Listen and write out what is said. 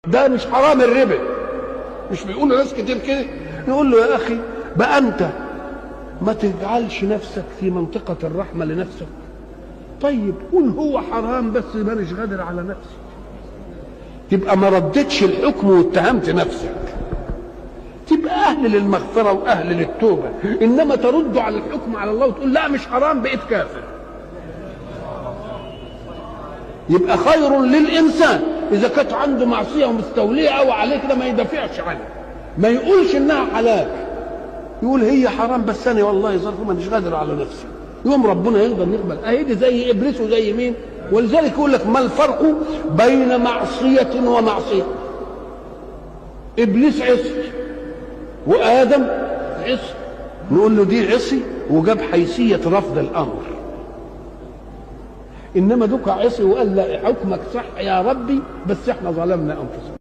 ده مش حرام الربا، مش بيقولوا ناس كتير كده. نقول له يا اخي بقى انت ما تجعلش نفسك في منطقة الرحمة لنفسك. طيب قول هو حرام بس مانيش قادر على نفسي، تبقى ما ردتش الحكم واتهمت نفسك، تبقى اهل للمغفرة واهل للتوبة. انما ترد على الحكم على الله وتقول لا مش حرام بقيت كافر. يبقى خير للانسان اذا كانت عنده معصيه ومستوليه او عليه كده ما يدافعش عنها، ما يقولش انها حلال، يقول هي حرام بس انا والله ظرف مانيش قادر على نفسي. يوم ربنا يقدر يقبل. اهي زي ابليس وزي مين. ولذلك يقول لك ما الفرق بين معصيه ومعصيه؟ ابليس عصي وادم عصي، نقول له دي عصي وجاب حيثيه رفض الامر. انما دوك عصي وقال لا حكمك صح يا ربي بس احنا ظلمنا انفسنا.